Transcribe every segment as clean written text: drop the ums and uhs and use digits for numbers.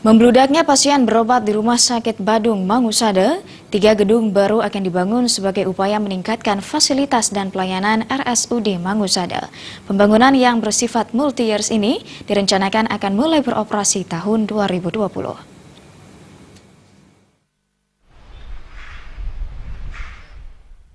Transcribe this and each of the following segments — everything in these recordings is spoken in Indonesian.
Membludaknya pasien berobat di Rumah Sakit Badung Mangusade, 3 gedung baru akan dibangun sebagai upaya meningkatkan fasilitas dan pelayanan RSUD Mangusade. Pembangunan yang bersifat multi-years ini direncanakan akan mulai beroperasi tahun 2020.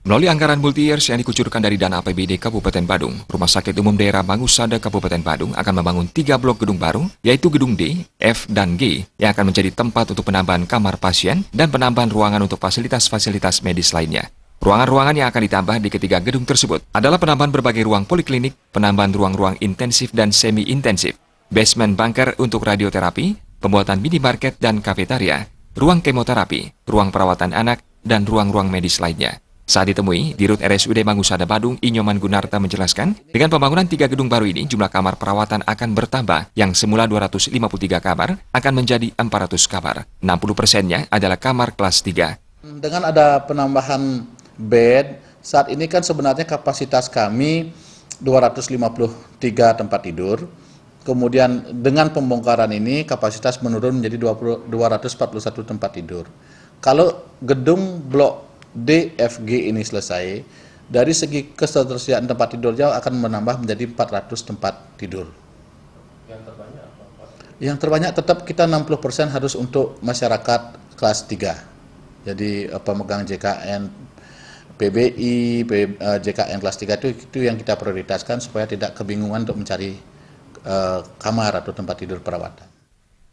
Melalui anggaran multi-years yang dikucurkan dari dana APBD Kabupaten Badung, Rumah Sakit Umum Daerah Mangusade Kabupaten Badung akan membangun 3 blok gedung baru, yaitu Gedung D, F, dan G, yang akan menjadi tempat untuk penambahan kamar pasien dan penambahan ruangan untuk fasilitas-fasilitas medis lainnya. Ruangan-ruangan yang akan ditambah di ketiga gedung tersebut adalah penambahan berbagai ruang poliklinik, penambahan ruang-ruang intensif dan semi-intensif, basement bunker untuk radioterapi, pembuatan minimarket dan kafetaria, ruang kemoterapi, ruang perawatan anak, dan ruang-ruang medis lainnya. Saat ditemui, Dirut RSUD Mangusade Badung, Inyoman Gunarta menjelaskan, dengan pembangunan 3 gedung baru ini, jumlah kamar perawatan akan bertambah, yang semula 253 kamar akan menjadi 400 kamar. 60%-nya adalah kamar kelas 3. Dengan ada penambahan bed, saat ini kan sebenarnya kapasitas kami 253 tempat tidur. Kemudian dengan pembongkaran ini kapasitas menurun menjadi 241 tempat tidur. Kalau gedung blok DFG ini selesai, dari segi ketersediaan tempat tidur jauh akan menambah menjadi 400 tempat tidur. Yang terbanyak apa? Yang terbanyak tetap kita 60% harus untuk masyarakat kelas 3. Jadi pemegang JKN, PBI, JKN kelas 3 itu yang kita prioritaskan supaya tidak kebingungan untuk mencari kamar atau tempat tidur perawatan.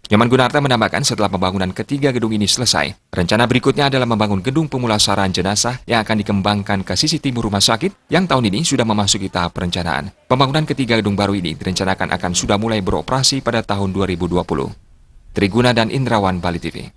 Nyoman Gunarta menambahkan setelah pembangunan ketiga gedung ini selesai, rencana berikutnya adalah membangun gedung pemulasaran jenazah yang akan dikembangkan ke sisi timur rumah sakit yang tahun ini sudah memasuki tahap perencanaan. Pembangunan ketiga gedung baru ini direncanakan akan sudah mulai beroperasi pada tahun 2020. Triguna dan Indrawan, Bali TV.